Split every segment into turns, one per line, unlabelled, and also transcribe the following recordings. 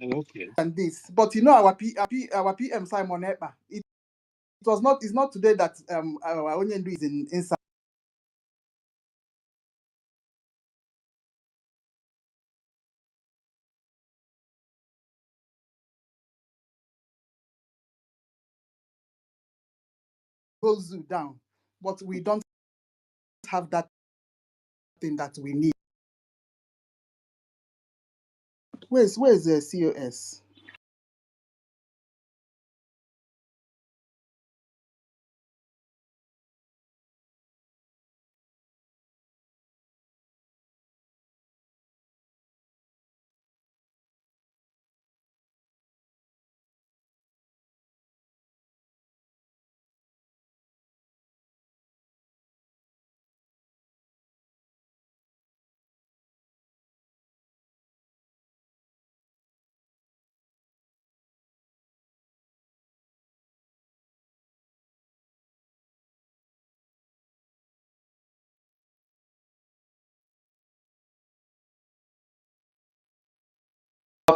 Okay.
And this, but you know our PM Simon Ekpa. It's not today that our Onyendu is inside. Goes down, but we don't have that thing that we need. Where's the COS?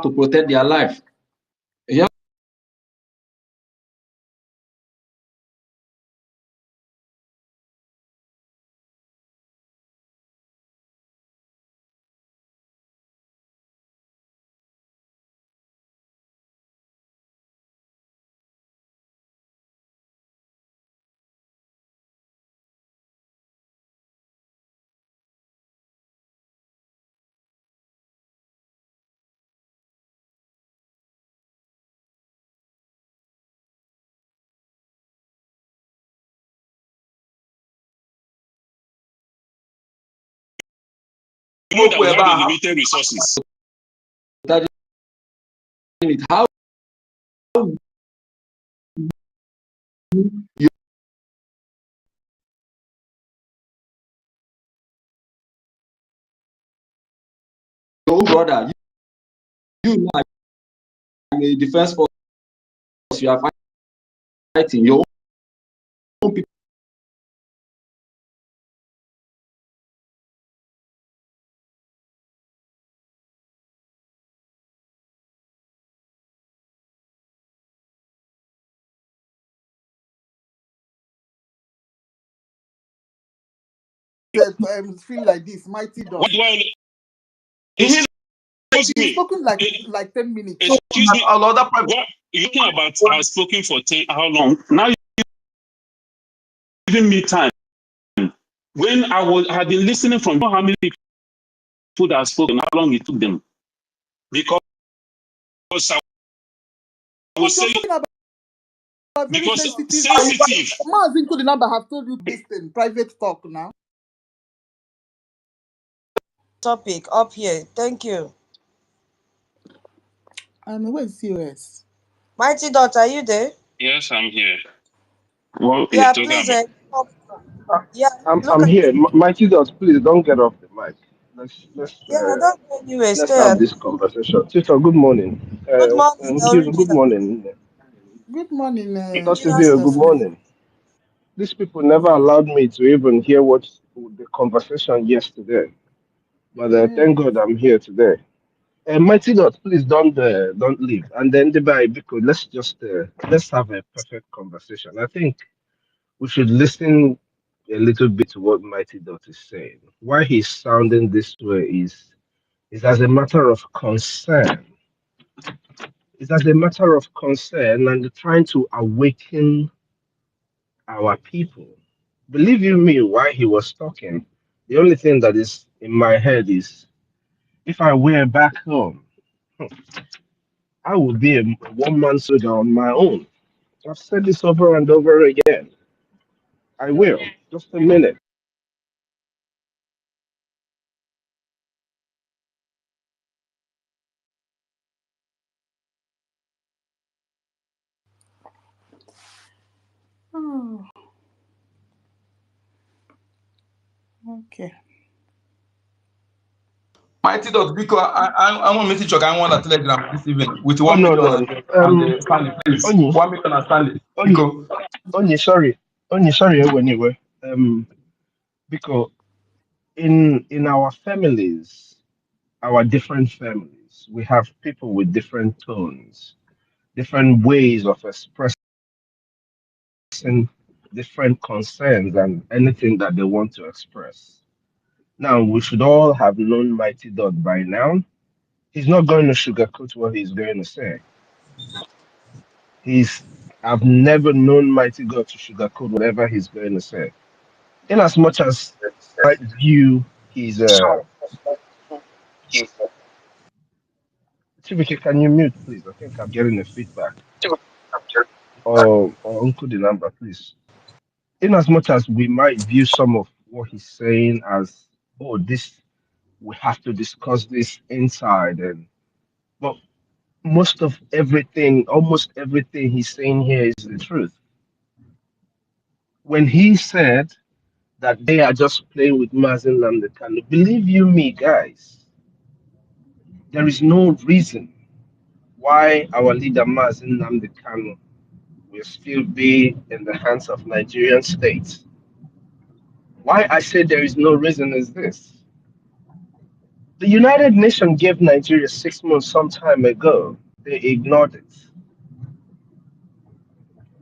To protect their life. Yeah.
You know that we have limited resources.
How your own brother, you are a defense force, you are fighting your own people.
Feel like this, mighty dog.
What do I?
He's spoken like 10 minutes.
Excuse me. What you're talking about? I've spoken for how long? Now you're giving me time. When had been listening from how many people that have spoken, how long it took them? Because I was saying because sensitive.
Maz into the number have told you this thing, private talk now.
Topic up here. Thank you.
Where's COS?
Mighty Dot, are you there?
Yes, I'm here. Well,
yeah, please.
Yeah, I'm here. Mighty Dot, please don't get off the mic. Let's
don't go anywhere.
Let's have this conversation. Sister, good morning.
Good morning.
Good morning.
Good morning.
Good morning. These people never allowed me to even hear what the conversation yesterday, but thank God I'm here today. Mighty Dot, please don't leave. And then because let's have a perfect conversation. I think we should listen a little bit to what Mighty Dot is saying. Why he's sounding this way is as a matter of concern. It's as a matter of concern and trying to awaken our people. Believe you me, while he was talking, the only thing that is in my head is if I were back home, I would be a one-man soldier on my own. I've said this over and over again. I will. Just a minute.
Oh. Okay.
Mighty Dot, because I want me to check. I want a telegram this evening with 1
million
and Stanley, please.
Onyi.
1 million and Stanley.
Onyi, sorry, anyway. Because in our families, our different families, tones. We have people with different tones, different ways of expressing different concerns and anything that they want to express. Now, we should all have known Mighty Dot by now. He's not going to sugarcoat what he's going to say. He's I've never known Mighty God to sugarcoat whatever he's going to say. In as much as I view his Chibike, can you mute please? I think I'm getting a feedback. Or Uncle the number, please. In as much as we might view some of what he's saying as, oh, this we have to discuss this inside, and but most of everything, almost everything he's saying here is the truth. When he said that they are just playing with Mazen Namdekanu, believe you me, guys, there is no reason why our leader Mazen Namdekanu will still be in the hands of Nigerian state. Why I say there is no reason is this. The United Nations gave Nigeria 6 months some time ago. They ignored it.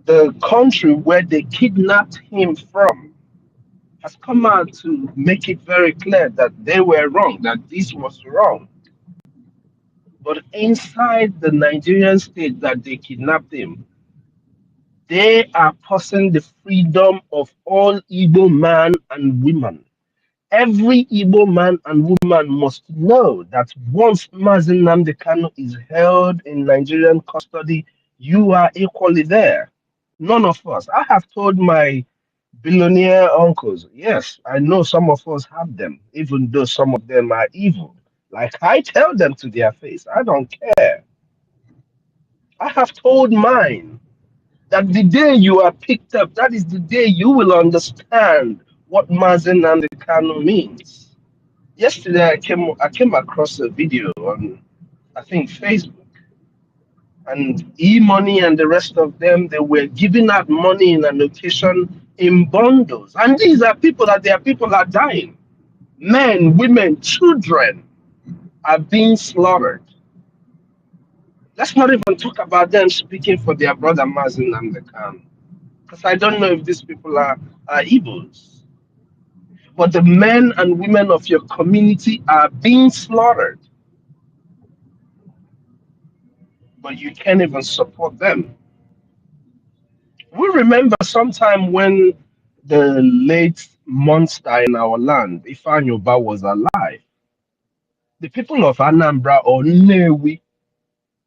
The country where they kidnapped him from has come out to make it very clear that they were wrong, that this was wrong. But inside the Nigerian state that they kidnapped him, they are passing the freedom of all Igbo man and women. Every Igbo man and woman must know that once Mazen Nnamdi Kanu is held in Nigerian custody, you are equally there. None of us. I have told my billionaire uncles, yes, I know some of us have them, even though some of them are evil. Like I tell them to their face, I don't care. I have told mine that the day you are picked up, that is the day you will understand what Mazen Nnamdi Kanu means. Yesterday, I came across a video on, I think, Facebook, and E-Money and the rest of them, they were giving out money in an occasion in bundles. And these are people that their people are dying. Men, women, children are being slaughtered. Let's not even talk about them speaking for their brother Mazen and the Khan. Because I don't know if these people are evils. But the men and women of your community are being slaughtered. But you can't even support them. We remember sometime when the late monster in our land, Ifanyoba, was alive. The people of Anambra or Nnewi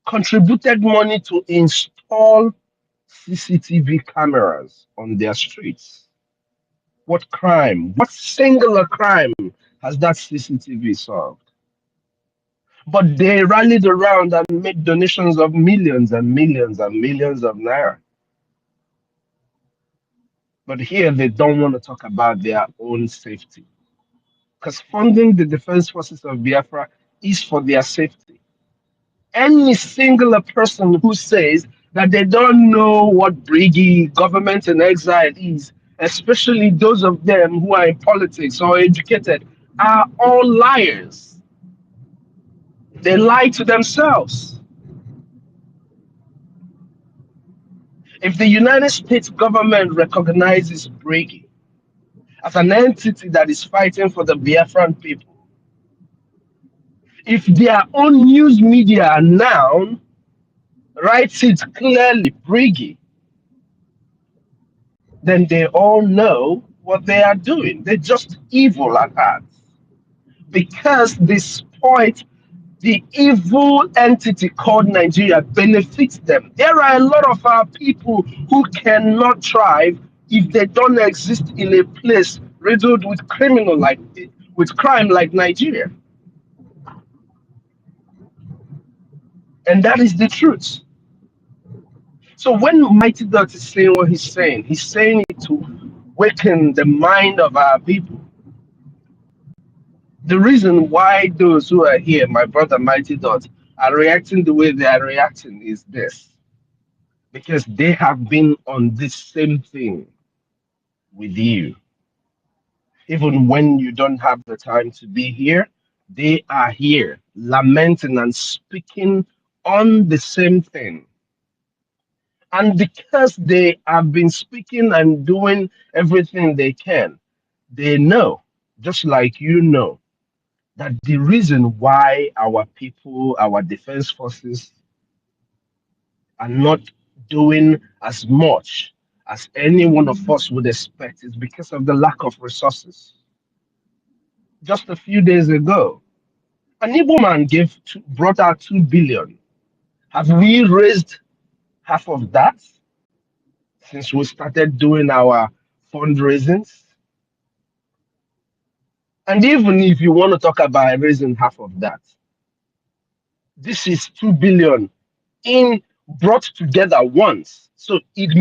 contributed money to install CCTV cameras on their streets. What crime, what singular crime has that CCTV solved? But they rallied around and made donations of millions and millions and millions of naira. But here they don't want to talk about their own safety. Because funding the defense forces of Biafra is for their safety. Any singular person who says that they don't know what Brgie, government in exile is, especially those of them who are in politics or educated, are all liars. They lie to themselves. If the United States government recognizes Brgie as an entity that is fighting for the Biafran people, if their own news media now writes it clearly, Brigi, then they all know what they are doing. They're just evil at heart because despite the evil entity called Nigeria benefits them. There are a lot of our people who cannot thrive if they don't exist in a place riddled with crime like Nigeria. And that is the truth. So when Mighty Dot is saying what he's saying it to waken the mind of our people. The reason why those who are here, my brother Mighty Dot, are reacting the way they are reacting is this. Because they have been on this same thing with you. Even when you don't have the time to be here, they are here lamenting and speaking on the same thing. And because they have been speaking and doing everything they can, they know, just like you know, that the reason why our people, our defense forces are not doing as much as any one of us would expect is because of the lack of resources. Just a few days ago, an Igbo man brought out 2 billion. Have we raised half of that since we started doing our fundraisings? And even if you want to talk about raising half of that, this is 2 billion in brought together once. So it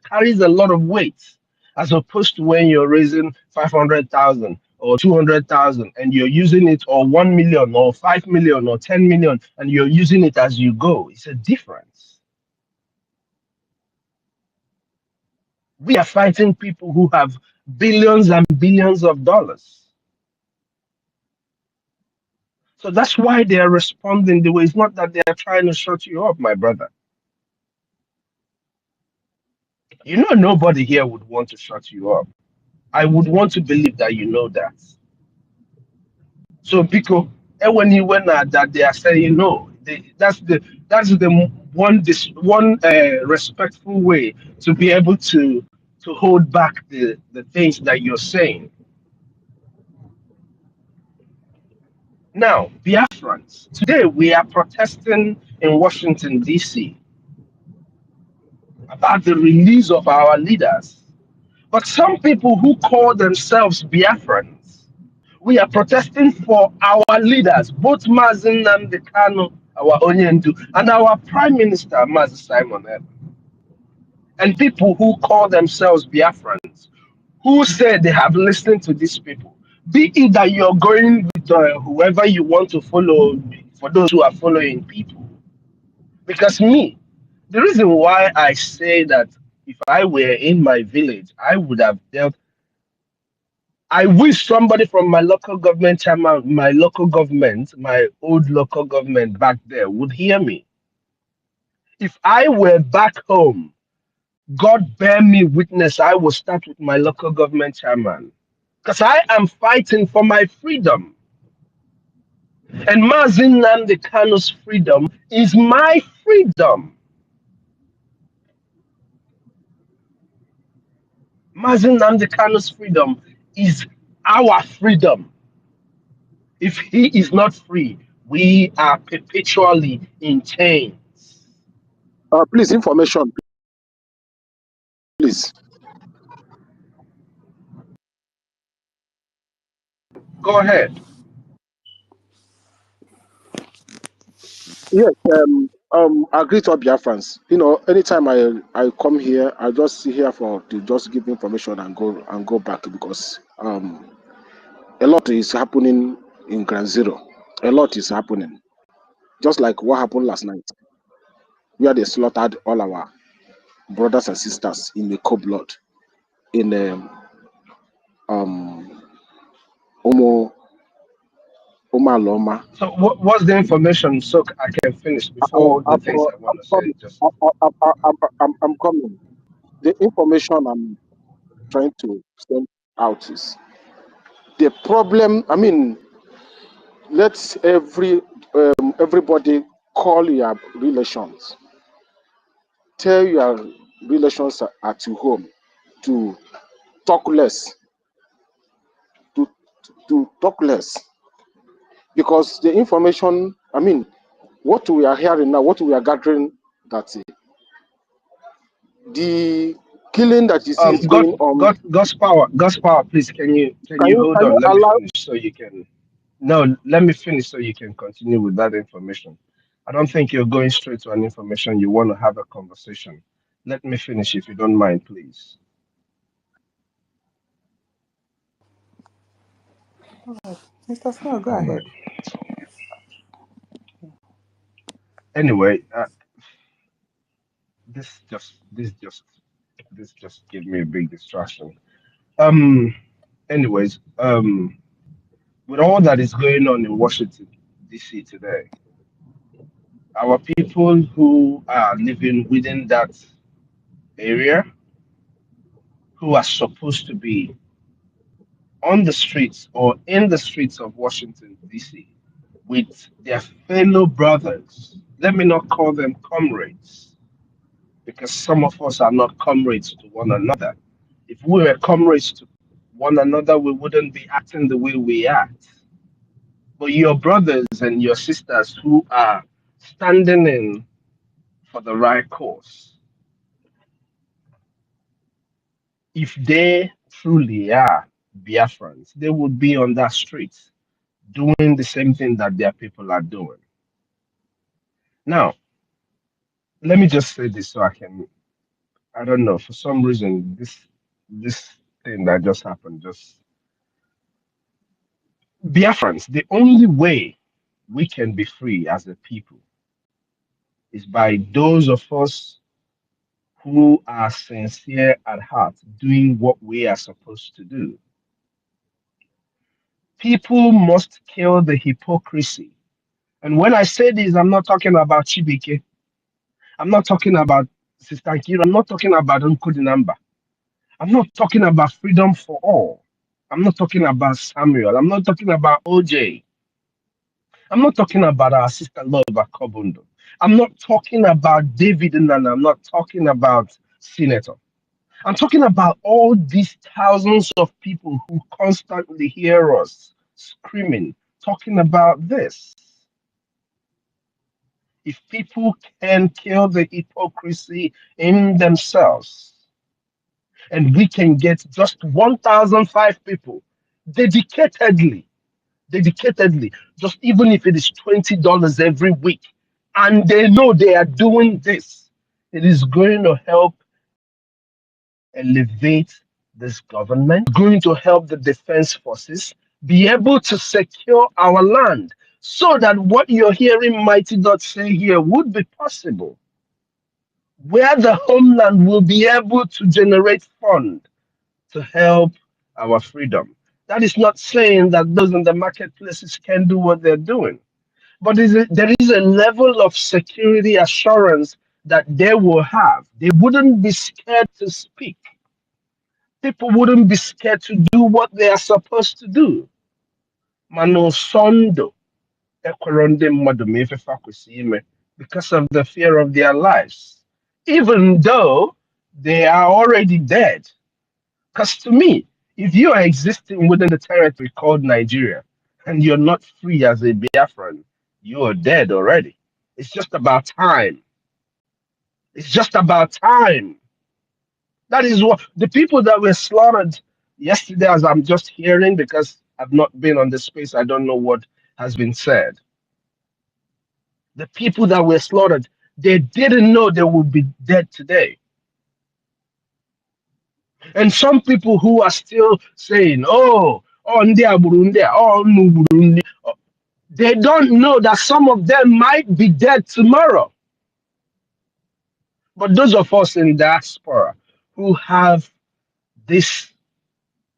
carries a lot of weight as opposed to when you're raising 500,000 or 200,000 and you're using it, or 1 million or 5 million or 10 million, and you're using it as you go. It's a difference. We are fighting people who have billions and billions of dollars. So that's why they are responding the way. It's not that they are trying to shut you up, my brother. You know, nobody here would want to shut you up. I would want to believe that you know that. So because when you went at that, they are saying no. That's the one respectful way to be able to hold back the things that you're saying. Now, Biafrans, today we are protesting in Washington D.C. about the release of our leaders. But some people who call themselves Biafrans, we are protesting for our leaders, both Mazen Kanu, our Onyendu, and our Prime Minister, Mazen Simon Ekpa. And people who call themselves Biafrans, who say they have listened to these people. Be it that you're going with whoever you want to follow, for those who are following people. Because the reason why I say that if I were in my village, I would have dealt. I wish somebody from my local government chairman, my old local government back there would hear me. If I were back home, God bear me witness, I will start with my local government chairman. Because I am fighting for my freedom. And Mazin Nnamdi Kanu's freedom is my freedom. Mazin Nnamdi Kanu's freedom is our freedom. If he is not free, we are perpetually in chains.
Please, information, please.
Go ahead.
Yes, I greet all Biafrans. You know, anytime I come here, I just sit here to just give information and go back, because a lot is happening in Ground Zero. A lot is happening, just like what happened last night, where they slaughtered all our brothers and sisters in the cold blood in Omo Loma.
So what's the information so I can finish before the things I want to say? Just
I'm coming. The information I'm trying to send out is the problem. I mean, let everybody call your relations. Tell your relations at your home to talk less. To talk less, because the information. I mean, what we are hearing now, what we are gathering, that the killing that you see is going on.
God's power, please. Can you hold
Can
on?
you
Let me
allow?
finish so you can. No, let me finish so you can continue with that information. I don't think you're going straight to an information. You want to have a conversation. Let me finish if you don't mind, please.
Mr. Snow, go
All
ahead.
right. Anyway, this just gave me a big distraction. Um. Anyways, with all that is going on in Washington. DC today. Our people who are living within that area, who are supposed to be on the streets or in the streets of Washington, D.C., with their fellow brothers. Let me not call them comrades, because some of us are not comrades to one another. If we were comrades to one another, we wouldn't be acting the way we act. But your brothers and your sisters who are standing in for the right cause, if they truly are Biafrans, they would be on that street doing the same thing that their people are doing. Now, let me just say this so I can, I don't know, for some reason, this thing that just happened, just Biafrans, the only way we can be free as a people is by those of us who are sincere at heart doing what we are supposed to do. People must kill the hypocrisy. And when I say this, I'm not talking about Chibike. I'm not talking about Sister Kira. I'm not talking about Nkudinamba. I'm not talking about freedom for all. I'm not talking about Samuel. I'm not talking about OJ. I'm not talking about our sister Lova Kobundo. I'm not talking about David and I'm not talking about Senator. I'm talking about all these thousands of people who constantly hear us screaming, talking about this. If people can kill the hypocrisy in themselves, and we can get just 1,005 people dedicatedly, dedicatedly, just even if it is $20 every week, and they know they are doing this, it is going to help elevate this government, going to help the defense forces be able to secure our land so that what you're hearing Mighty Dot say here would be possible, where the homeland will be able to generate funds to help our freedom. That is not saying that those in the marketplaces can do what they're doing, but there is a level of security assurance that they will have. They wouldn't be scared to speak. People wouldn't be scared to do what they are supposed to do. Mano sondo ekweronde mmadụ ma efefe akwụsị ime, because of the fear of their lives, even though they are already dead. Because to me, if you are existing within the territory called Nigeria and you're not free as a Biafran, you are dead already. It's just about time. It's just about time. That is what the people that were slaughtered yesterday, as I'm just hearing, because I've not been on the space, I don't know what has been said. The people that were slaughtered, they didn't know they would be dead today. And some people who are still saying, ndị agbụrụ ndị a, nnu gburu ndị," they don't know that some of them might be dead tomorrow. But those of us in diaspora who have this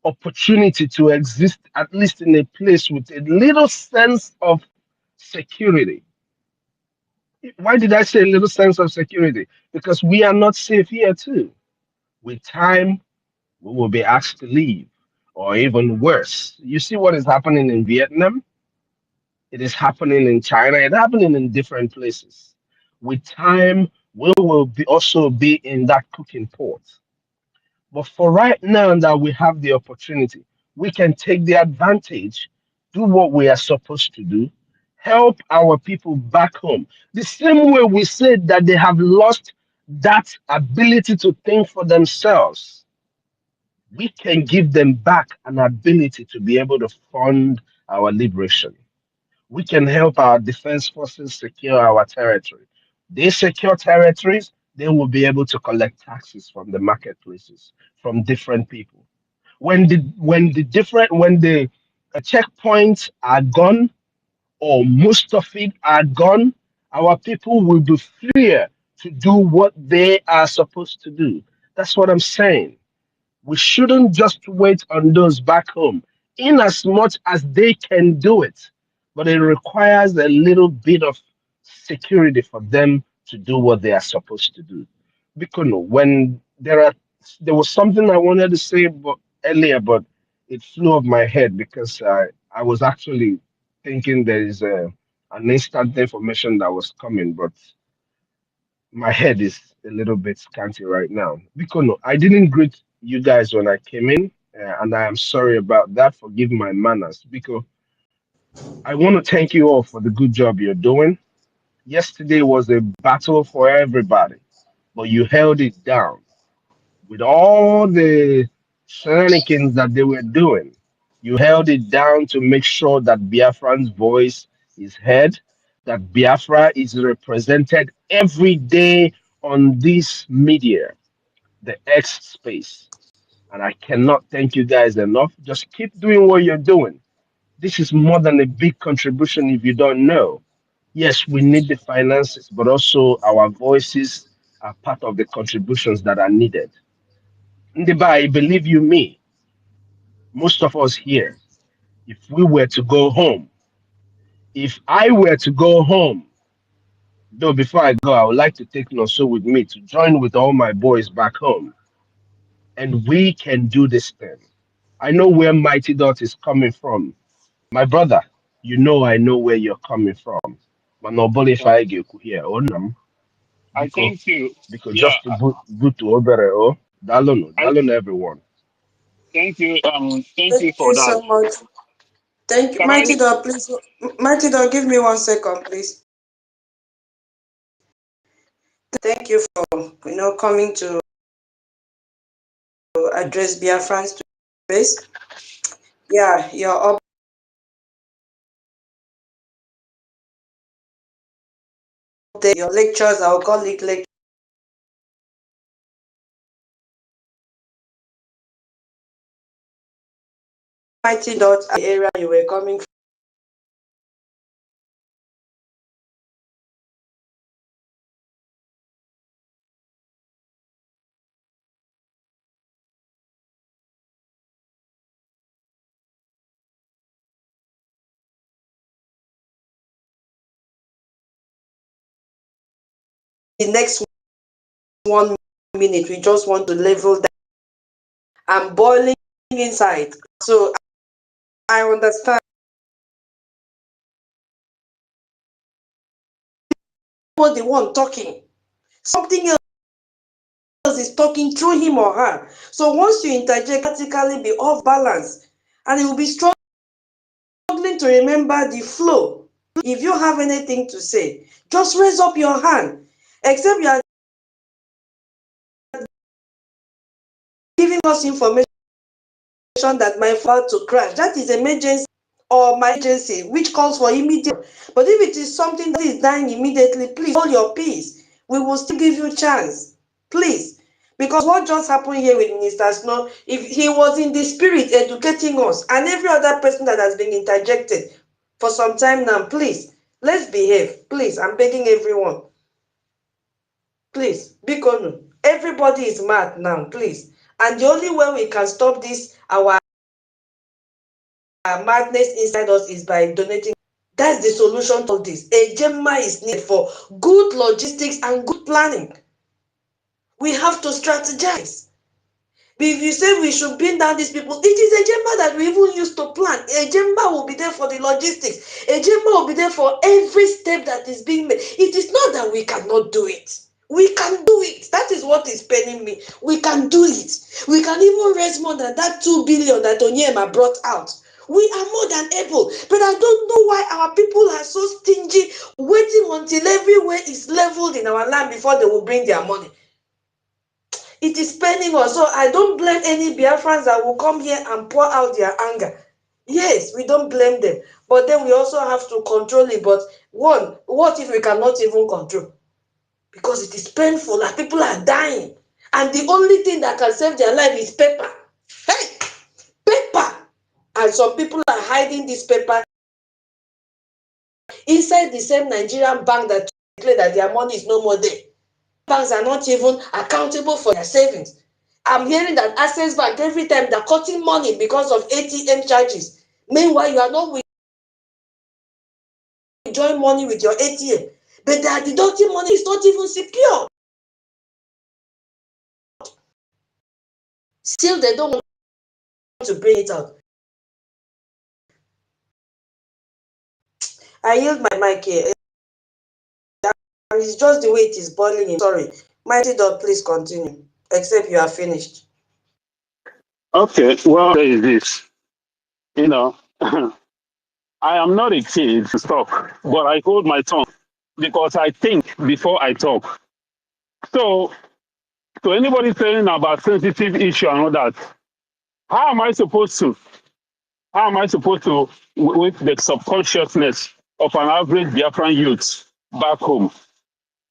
opportunity to exist, at least in a place with a little sense of security. Why did I say a little sense of security? Because we are not safe here too. With time, we will be asked to leave, or even worse. You see what is happening in Vietnam? It is happening in China. It's happening in different places. With time, we will also be in that cooking pot. But for right now that we have the opportunity, we can take the advantage, do what we are supposed to do, help our people back home. The same way we said that they have lost that ability to think for themselves, we can give them back an ability to be able to fund our liberation. We can help our defense forces secure our territory. They secure territories, they will be able to collect taxes from the marketplaces, from different people. When the checkpoints are gone, or most of it are gone, our people will be freer to do what they are supposed to do. That's what I'm saying. We shouldn't just wait on those back home, in as much as they can do it. but it requires a little bit of security for them to do what they are supposed to do. Because no, when there was something I wanted to say earlier, but it flew off my head because I was actually thinking there is an instant information that was coming, but my head is a little bit scanty right now. Because no, I didn't greet you guys when I came in, and I am sorry about that. Forgive my manners. Because I want to thank you all for the good job you're doing. Yesterday was a battle for everybody, but you held it down with all the shenanigans that they were doing. You held it down to make sure that Biafran's voice is heard, that Biafra is represented every day on this media, the X space. And I cannot thank you guys enough. Just keep doing what you're doing. This is more than a big contribution if you don't know. Yes, we need the finances, but also our voices are part of the contributions that are needed. Ndiba, I believe you me, most of us here, if we were to go home, if I were to go home, though before I go, I would like to take Noso with me to join with all my boys back home. And we can do this thing. I know where Mighty Dot is coming from. My brother, you know I know where you're coming from. Manobole
Yeah.
Faige here, Onam,
I
Biko,
thank you.
Biko,
Yeah,
just to good to Obere, oh, Dalono,
I
Dalono, everyone.
thank you. Thank
Thank
you for
you
that.
so much. Thank you.
Can
Mighty
I?
dog, please. Mighty dog, give me 1 second, please. Thank you for coming to address Biafran's space. Yeah, you're up there. Your lectures, I'll call it lecture. Mighty dot the area you were coming from. The next 1 minute, we just want to level that. I'm boiling inside. So I understand. Not the one talking. Something else is talking through him or her. So once you interject, practically be off balance. And it will be struggling to remember the flow. If you have anything to say, just raise up your hand. Except you are giving us information that might fall to crash. That is emergency or my agency, which calls for immediate. But if it is something that is dying immediately, please hold your peace. We will still give you a chance. Please. Because what just happened here with Minister Snow, if he was in the spirit educating us and every other person that has been interjected for some time now, please, let's behave. Please, I'm begging everyone. Please, because everybody is mad now, please. And the only way we can stop this, our madness inside us, is by donating. That's the solution to this. A Gemma is needed for good logistics and good planning. We have to strategize. If you say we should bring down these people, it is a Gemma that we even used to plan. A Gemma will be there for the logistics. A Gemma will be there for every step that is being made. It is not that we cannot do it. We can do it. That is what is paining me. We can do it. We can even raise more than that 2 billion that Onyema brought out. We are more than able. But I don't know why our people are so stingy, waiting until everywhere is leveled in our land before they will bring their money. It is paining us. So I don't blame any Biafrans that will come here and pour out their anger. Yes, we don't blame them. But then we also have to control it. But one, what if we cannot even control? Because it is painful and people are dying. And the only thing that can save their life is paper. Hey, paper. And some people are hiding this paper inside the same Nigerian bank that declared that their money is no more there. Banks are not even accountable for their savings. I'm hearing that Access Bank, every time they're cutting money because of ATM charges. Meanwhile, you are not join money with your ATM, but they are deducting money. It's not even secure. Still, they don't want to bring it out. I yield my mic here. It's just the way it is boiling in. Sorry. Mighty Dog, please continue. Except you are finished.
Okay, well, there is this. You know, I am not a kid to stop, but I hold my tongue because I think before I talk. So, to anybody saying about sensitive issue and all that, how am I supposed to? How am I supposed to, with the subconsciousness of an average Biafran youth back home,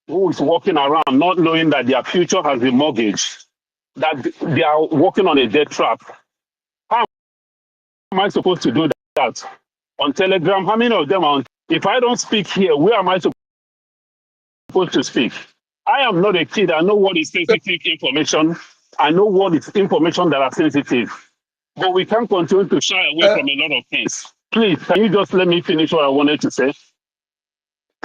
who is walking around not knowing that their future has been mortgaged, that they are walking on a death trap? How am I supposed to do that? On Telegram, how many of them are on? If I don't speak here, where am I supposed to speak? I am not a kid. I know what is sensitive information. I know what is information that are sensitive. But we can't continue to shy away from a lot of things. Please, can you just let me finish what I wanted to say?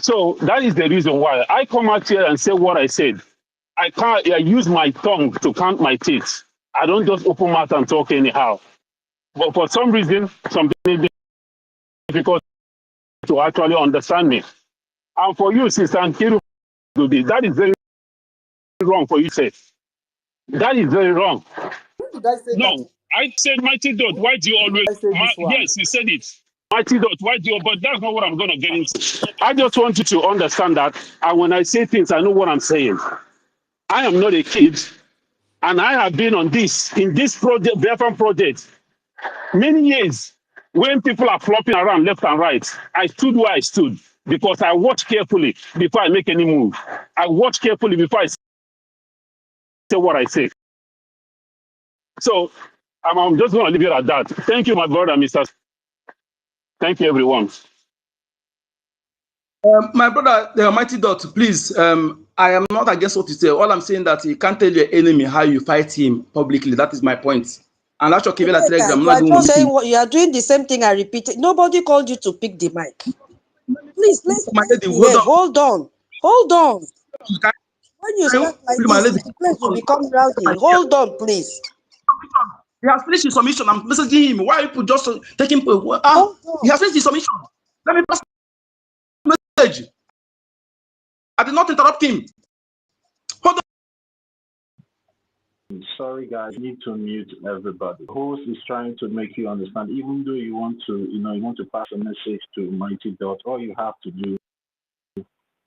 So that is the reason why I come out here and say what I said. I can't. I use my tongue to count my teeth. I don't just open mouth and talk anyhow. But for some reason, something is difficult to actually understand me. And for you, Sister Nkiru, that is very wrong for you to say. That is very wrong.
When did I say that?
No, I said, Mighty Dot, why do you always?
I say this one.
Yes, you said it. Mighty Dot, why do you? But that's not what I'm going to get into. I just want you to understand that. And when I say things, I know what I'm saying. I am not a kid. And I have been on this, in this project, Biafran project, many years. When people are flopping around left and right, I stood where I stood because I watch carefully before I make any move. I watch carefully before I say what I say. So I'm just going to leave it at that. Thank you, my brother, Mr. Thank you, everyone.
My brother, the Mighty Dot, please. I am not against what you say. All I'm saying that you can't tell your enemy how you fight him publicly. That is my point. And that's what Kevin Telegram.
You are just saying what you are doing the same thing. I repeat it. Nobody called you to pick the mic. Please, let's behave. Hold on. Hold on. When you start like this, the place will become rowdy. Hold on, please.
He has finished his submission. I'm messaging him. Why people just taking? He has finished his submission. Let me pass the message. I did not interrupt him. Hold
on. Sorry, guys. You need to mute everybody. The host is trying to make you understand. Even though you want to, you want to pass a message to Mighty Dot, all you have to do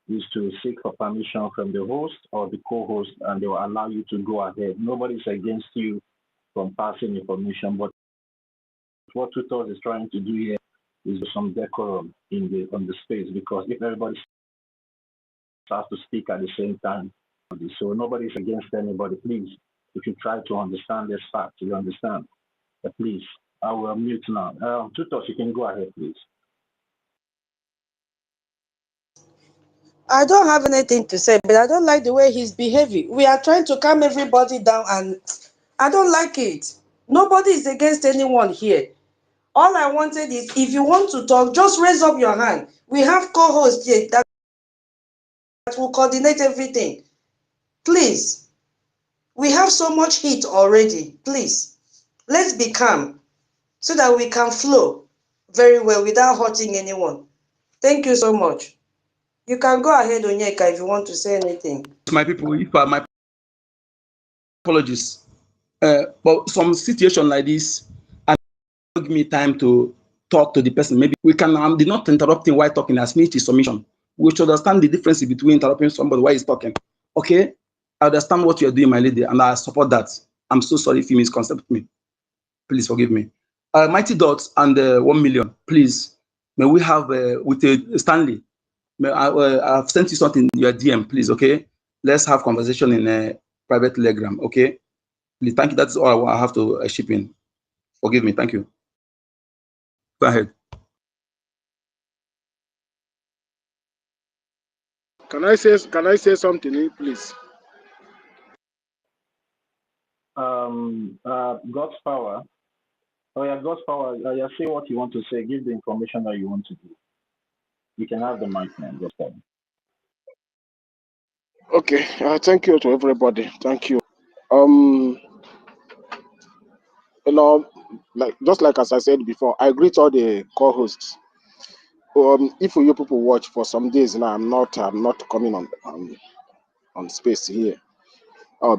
is to seek for permission from the host or the co-host, and they will allow you to go ahead. Nobody's against you from passing information, but what Tutos is trying to do here is some decorum on the space, because if everybody has to speak at the same time, so nobody's against anybody. Please, if you try to understand this fact, you understand. But please, I will mute now. Tutos, you can go ahead, please.
I don't have anything to say, but I don't like the way he's behaving. We are trying to calm everybody down, and I don't like it. Nobody is against anyone here. All I wanted is, if you want to talk, just raise up your hand. We have co-hosts here that will coordinate everything. Please. We have so much heat already. Please. Let's be calm so that we can flow very well without hurting anyone. Thank you so much. You can go ahead, Onyeka, if you want to say anything.
My people, my apologies. But some situation like this, and give me time to talk to the person. Maybe we can did not interrupt him while talking. As finished his submission. We should understand the difference between interrupting somebody while he's talking. Okay, I understand what you're doing, my lady, and I support that. I'm so sorry if you misconcept me. Please forgive me. Mighty Dots and 1 million, please. May we have with Stanley? I've sent you something in your DM, please. Okay, let's have conversation in a private telegram. Okay, please. Thank you. That's all I have to ship in. Forgive me. Thank you. Go ahead.
Can I say something, please?
God's power. Oh yeah, God's power. Yeah, say what you want to say. Give the information that you want to do. You can have the mic, man. Just tell me.
Okay, thank you to everybody. Thank you. Um, you know, like just like as I said before, I greet all the co-hosts. If you people watch for some days now, I'm not coming on space here,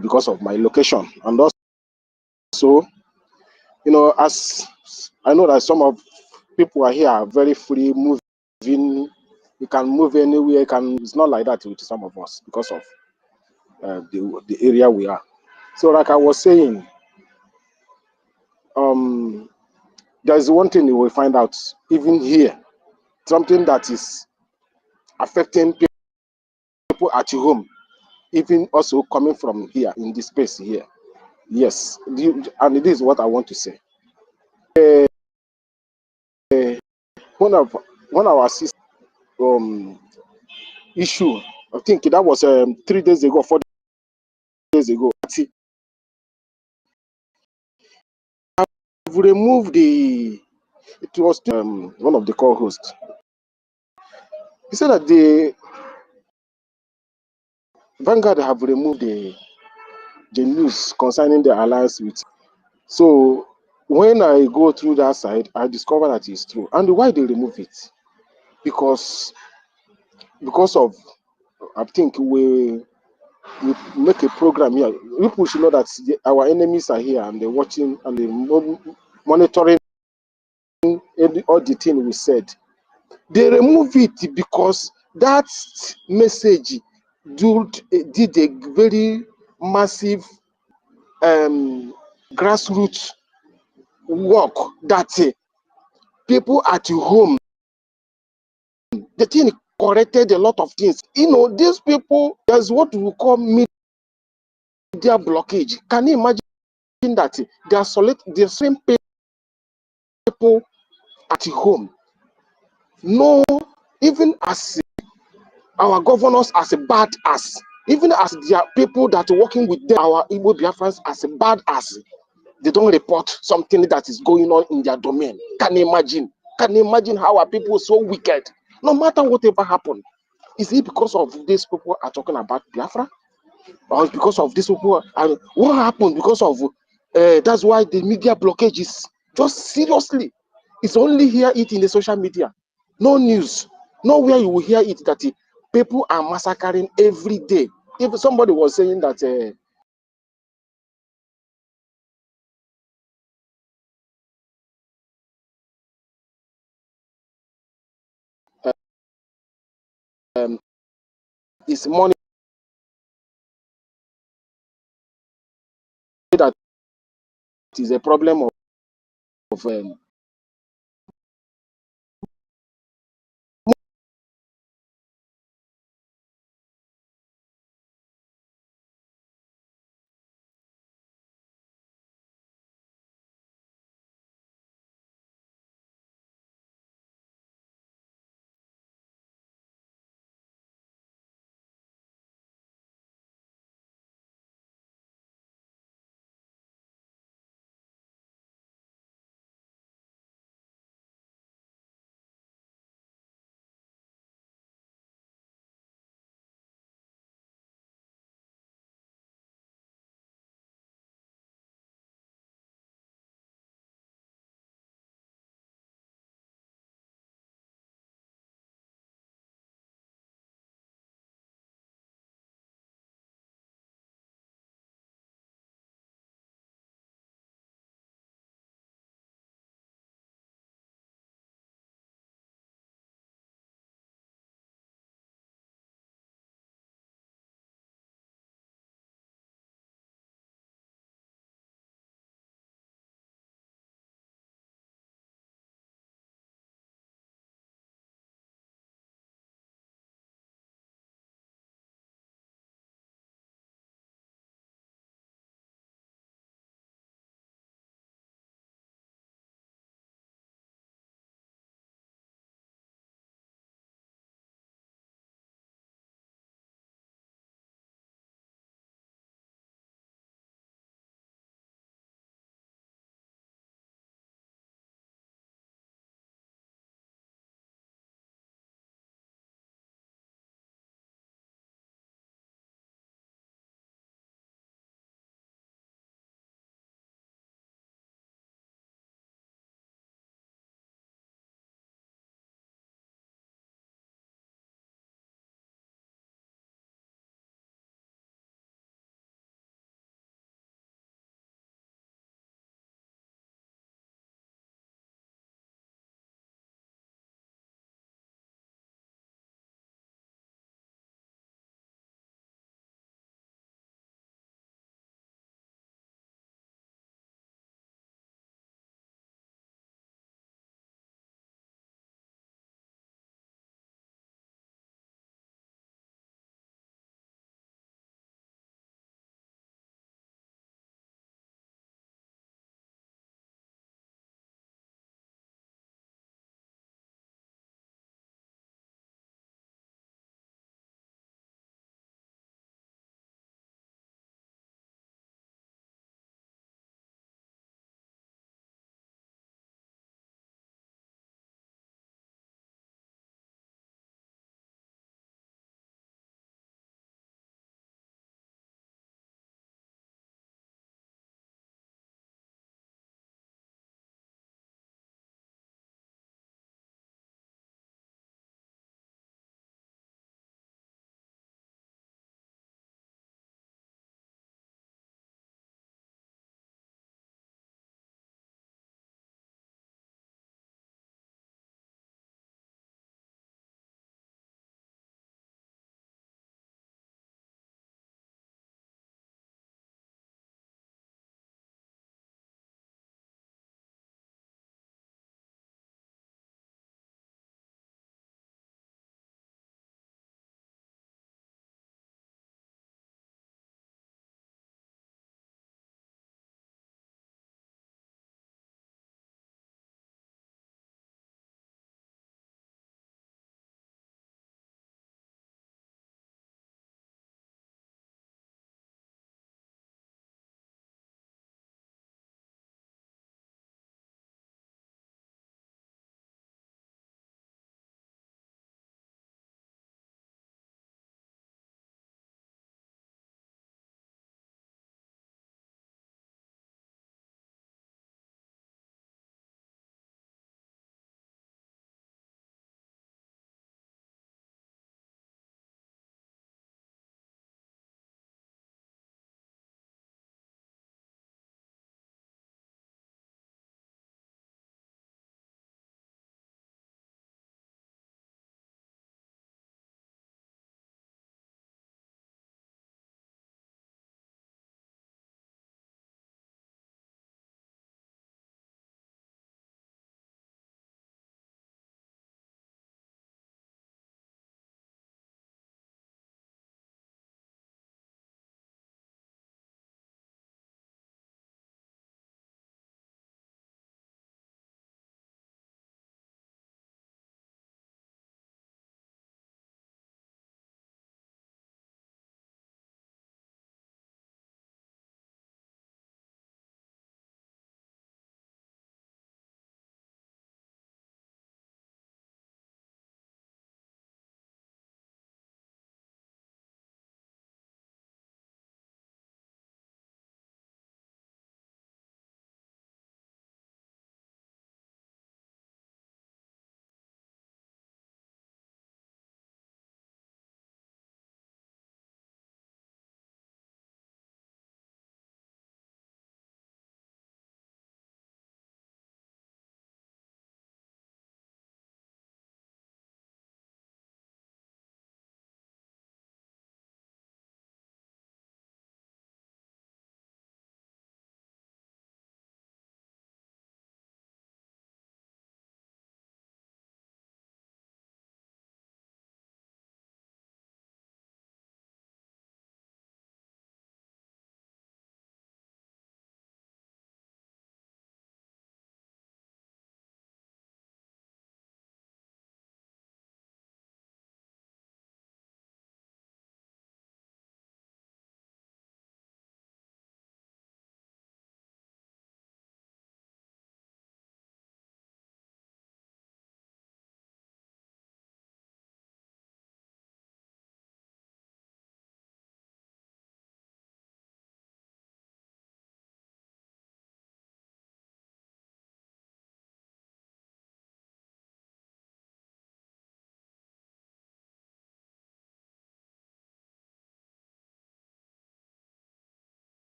because of my location, and also, as I know that some of people are here are very free moving. You can move anywhere. It's not like that with some of us because of the area we are. So, like I was saying, there's one thing you will find out even here, something that is affecting people at home, even also coming from here in this space here. Yes, and it is what I want to say. Uh, one of our sister issue, I think that was 3 days ago, 4 days ago. I've removed it was one of the co-hosts. He said that the Vanguard have removed the news concerning the alliance with. So when I go through that side, I discover that it's true. And why they remove it? Because of, I think we make a program here. People should know that our enemies are here and they're watching and they're monitoring all the thing we said. They remove it because that message did a very massive grassroots work that people at home, the thing corrected a lot of things. These people, there's what we call media blockage. Can you imagine that they are the same people at home? No, even as our governors as bad as, even as their people that are working with them, our Igbo Biafrans as bad as, they don't report something that is going on in their domain. Can you imagine? Can you imagine how our people are so wicked? No matter whatever happened, is it because of these people are talking about Biafra? Or because of these people? And what happened because of, that's why the media blockage is just seriously. It's only hear it in the social media. No news. Nowhere you will hear it that people are massacring every day. If somebody was saying that um, it's money that is a problem of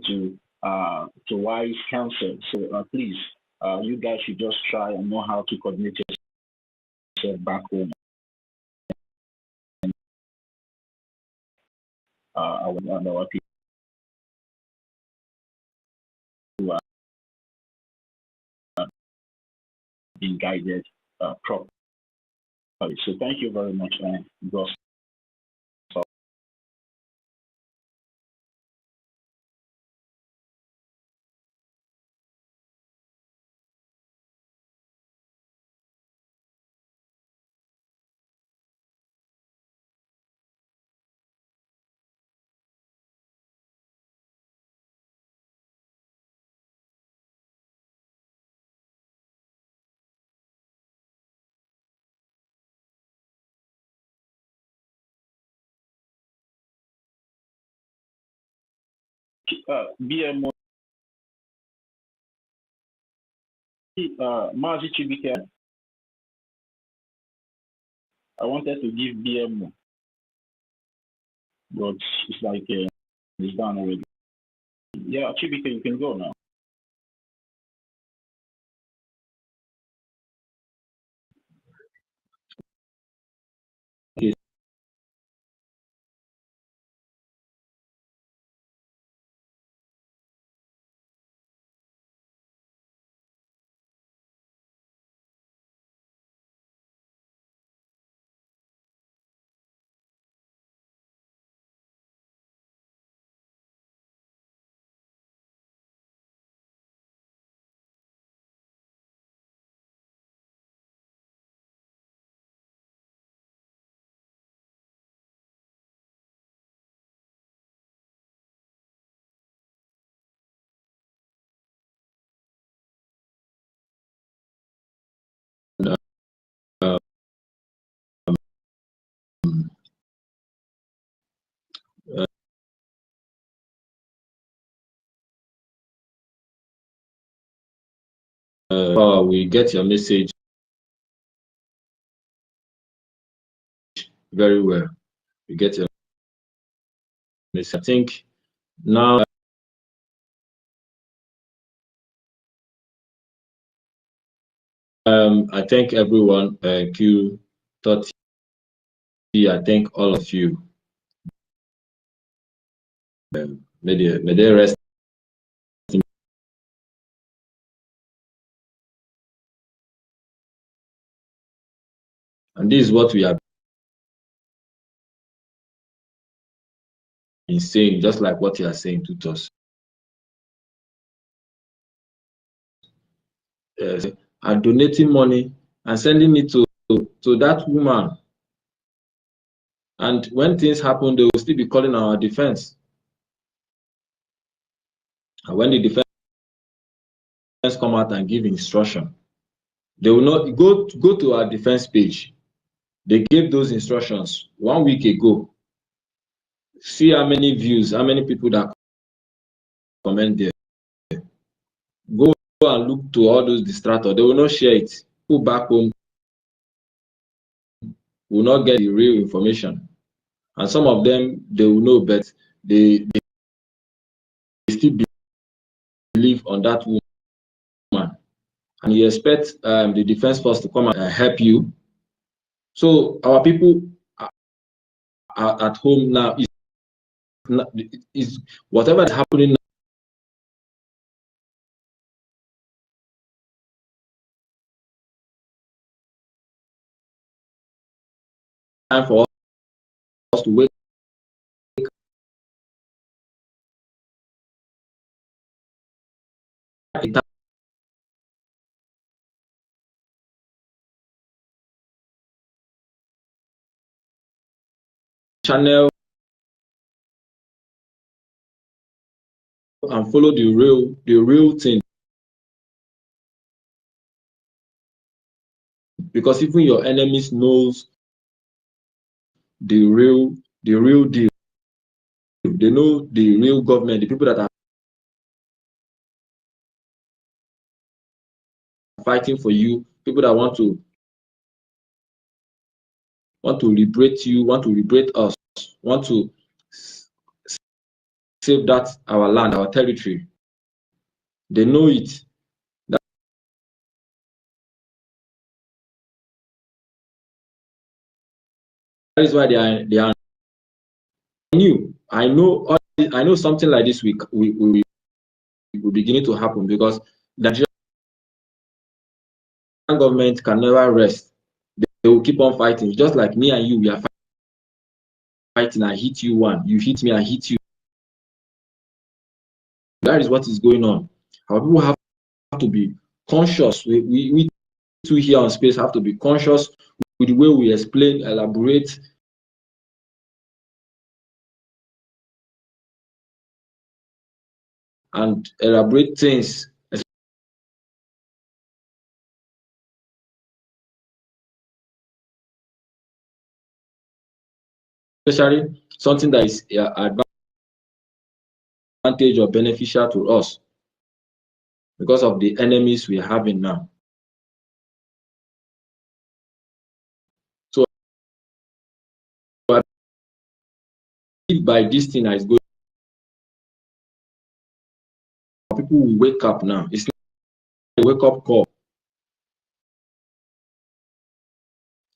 to wise counsel. So please, you guys should just try and know how to coordinate yourself back home. Our people who are being guided properly. So thank you very much, Gus. BMO, Mazi Chibike, I wanted to give BMO, but it's like it's done already. Yeah, Chibike, you can go now.
Okay. We get your message very well. We get your message. I think now I thank everyone. Q30. I thank all of you. May they rest. And this is what we have been saying, just like what you are saying to us. And donating money and sending it to that woman. And when things happen, they will still be calling our defense. And when the defense come out and give instruction, they will not go to our defense page. They gave those instructions 1 week ago. See how many views, how many people that comment there. Go and look to all those distractors. They will not share it. Go back home will not get the real information. And some of them, they will know, but they still believe on that woman. And you expect the defense force to come and help you. So our people are at home now. Is whatever is happening now, time for us to wake channel and follow the real thing, because even your enemies knows the real deal. They know the real government, the people that are fighting for you, people that want to liberate you, want to liberate us, want to save that our land, our territory. They know it. That is why they are new. I know something like this will beginning to happen because the Nigerian government can never rest. They will keep on fighting. Just like me and you, we are fighting. I hit you one, you hit me, I hit you. That is what is going on. Our people have to be conscious. We two here on space have to be conscious with the way we explain, elaborate, and elaborate things, especially something that is advantage or beneficial to us because of the enemies we are having now. So I believe by this thing that is going, people will wake up now. It's not a wake up call.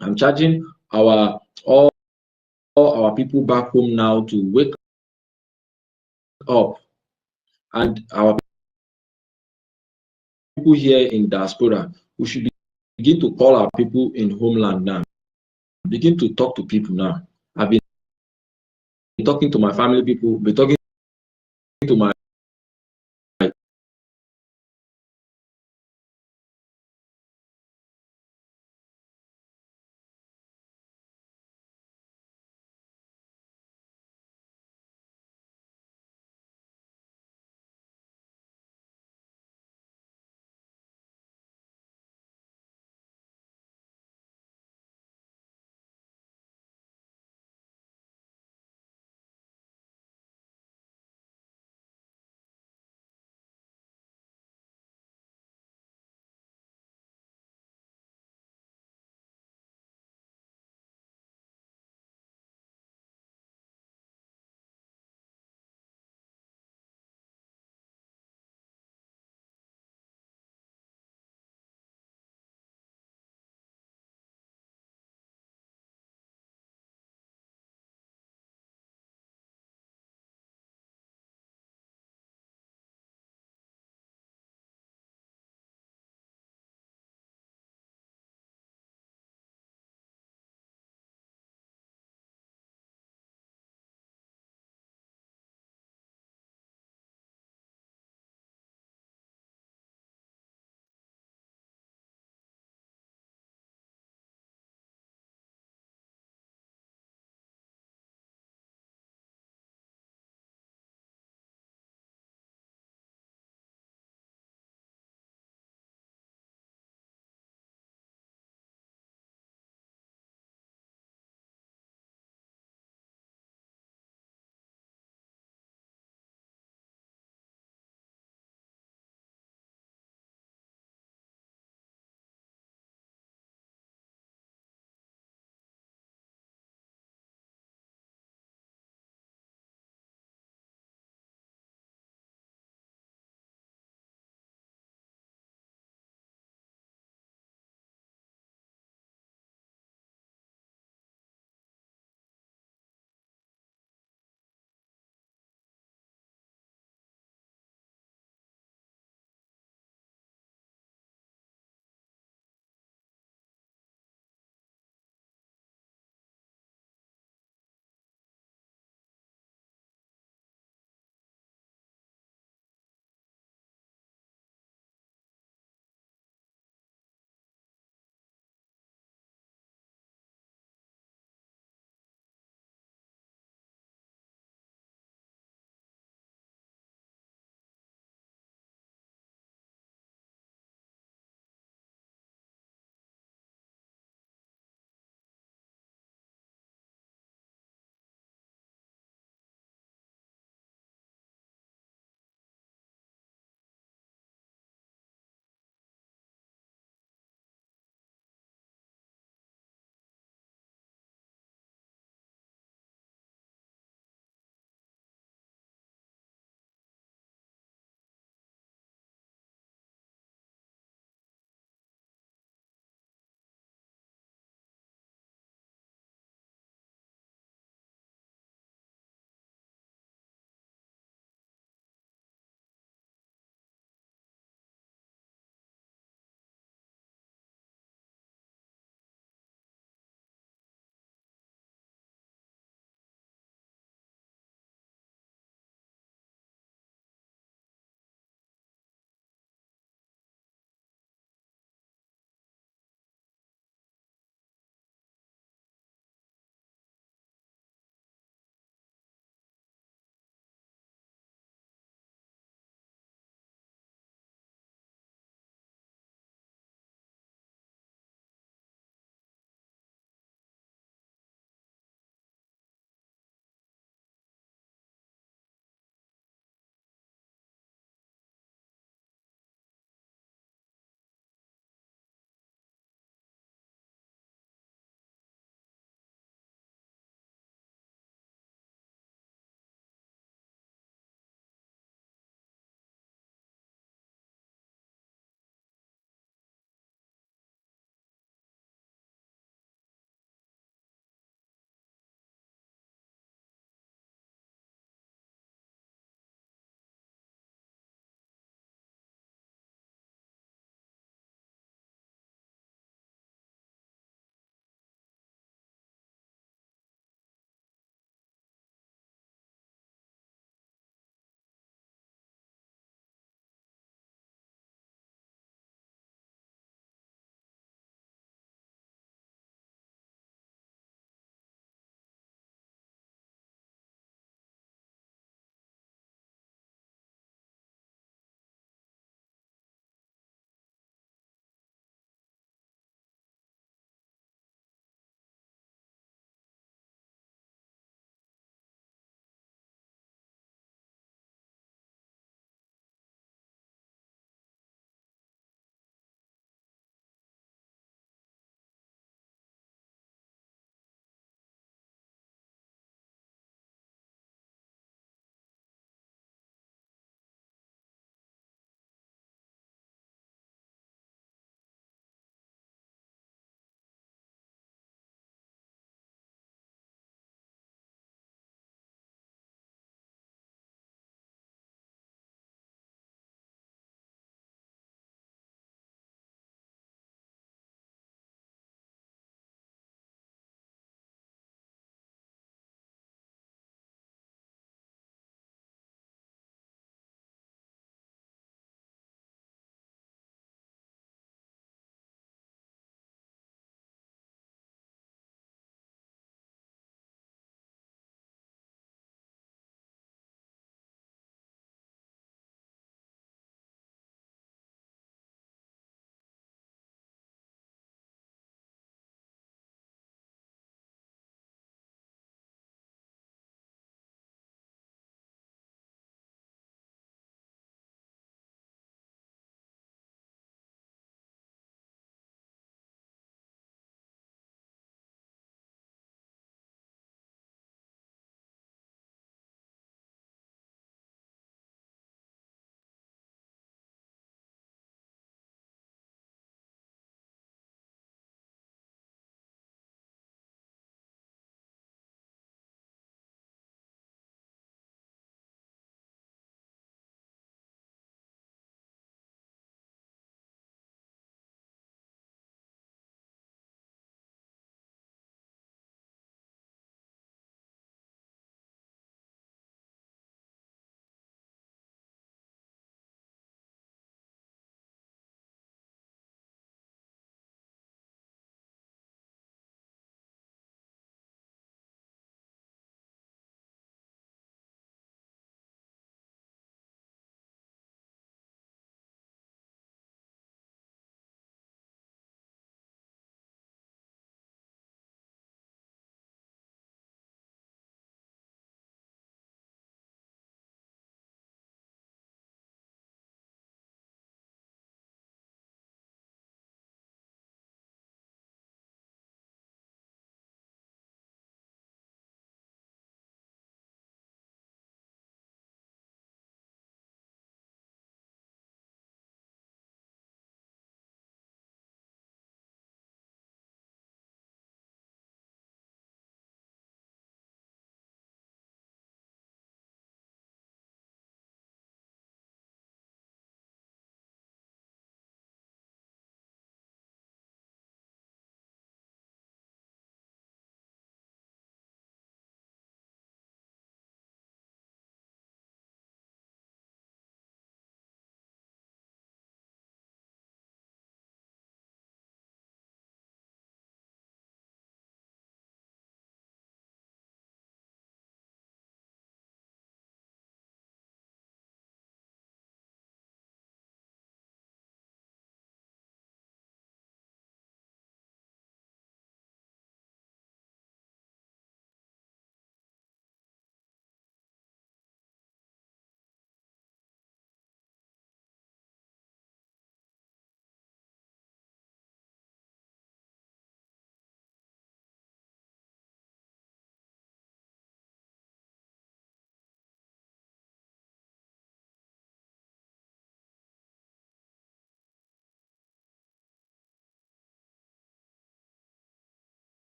I'm charging all our people back home now to wake up, and our people here in diaspora, we should begin to call our people in homeland now. Begin to talk to people now. I've been talking to my family people, been talking to my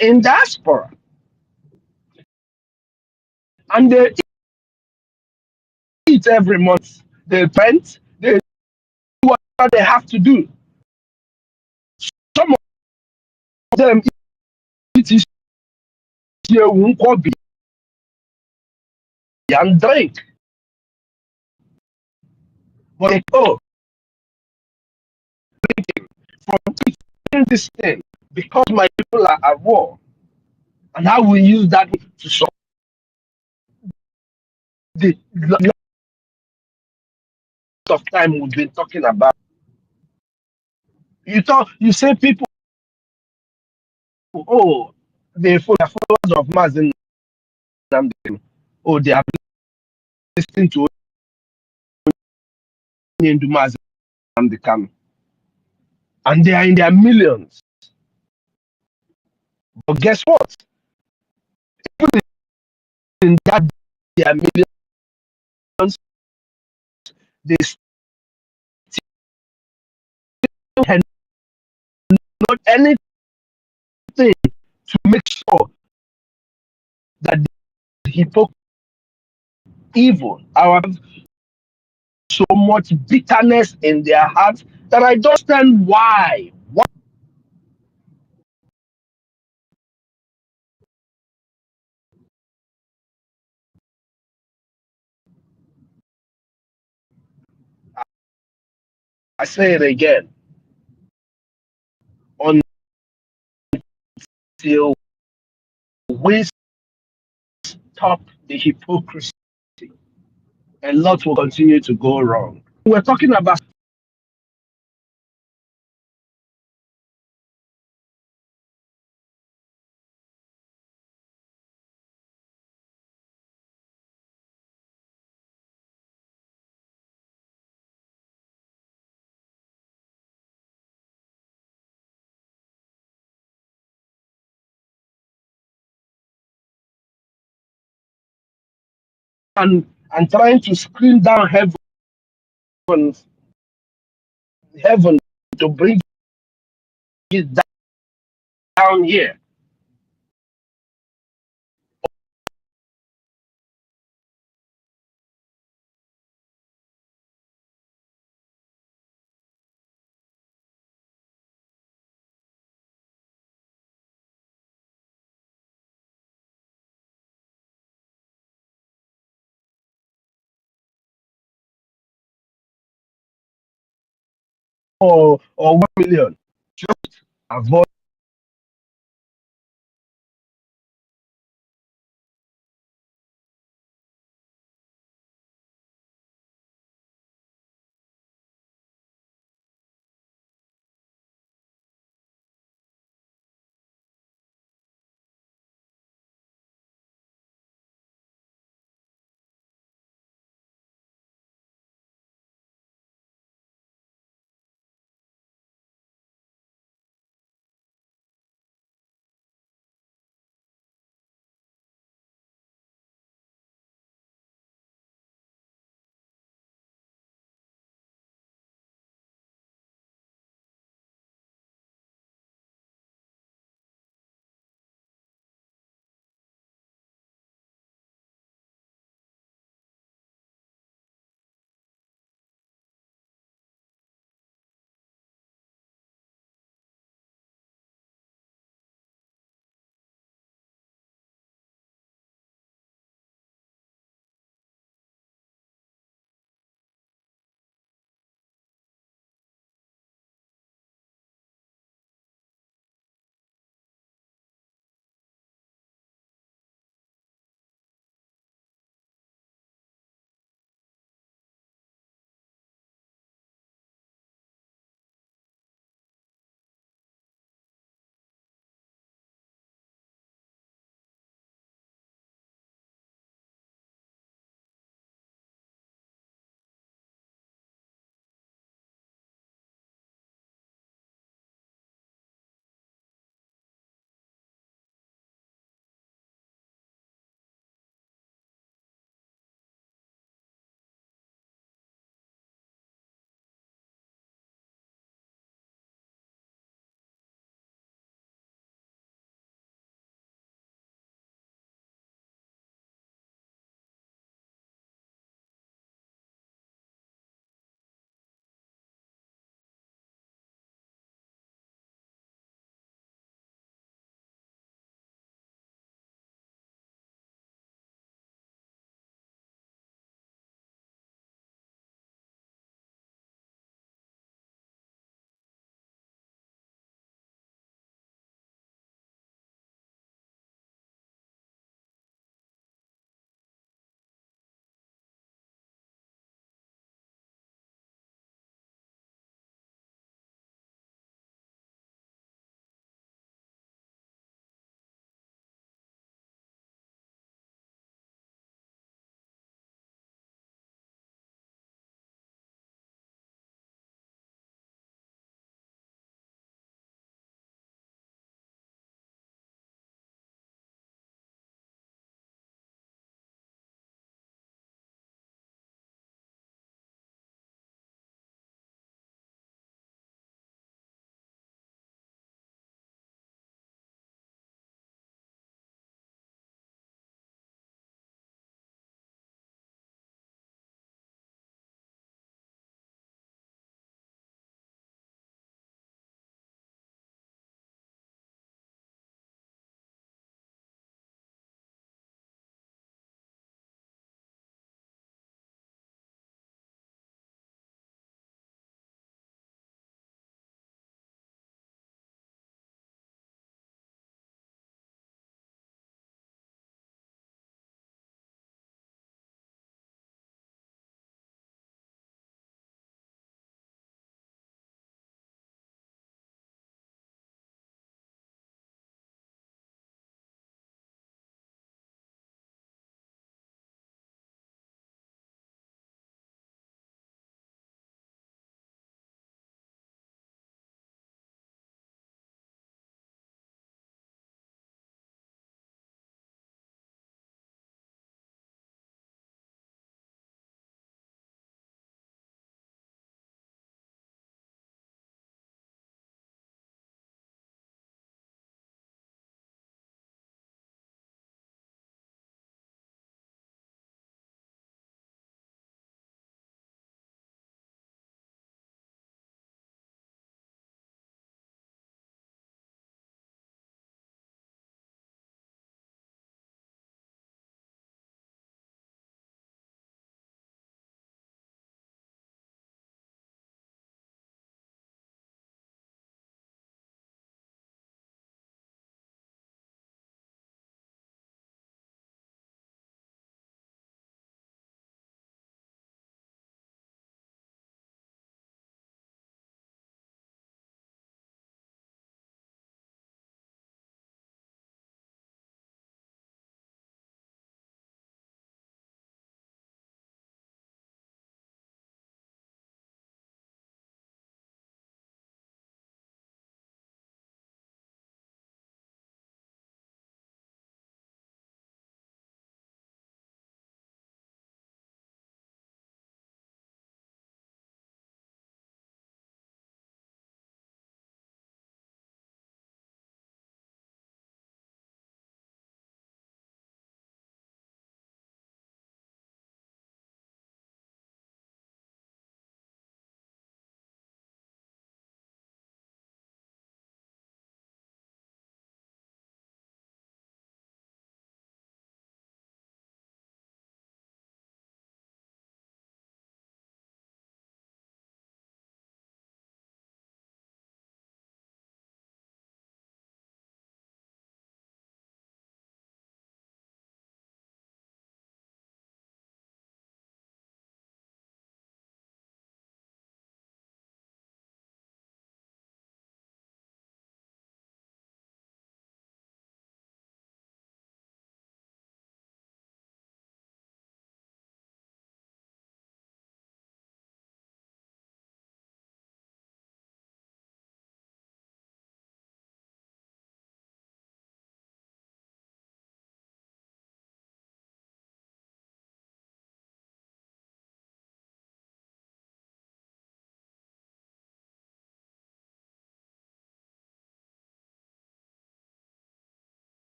in diaspora, and they eat every month. They rent, they do what they have to do. Some of them eat and drink. But they go from eating this thing because my people are at war. And how we use that to solve the lot of time we've been talking about. You say people, oh, they're followers of Mazen. Oh, they have listened to Onyendu Mazen and the Kanu. And they are in their millions. But guess what? Even in that their millions, they still have not anything to make sure that the hypocrisy evil, our so much bitterness in their hearts that I don't understand why. What I say it again, until we stop the hypocrisy, a lot will continue to go wrong. We're talking about and trying to screen down heaven to bring it down here. Or 1 million. Just avoid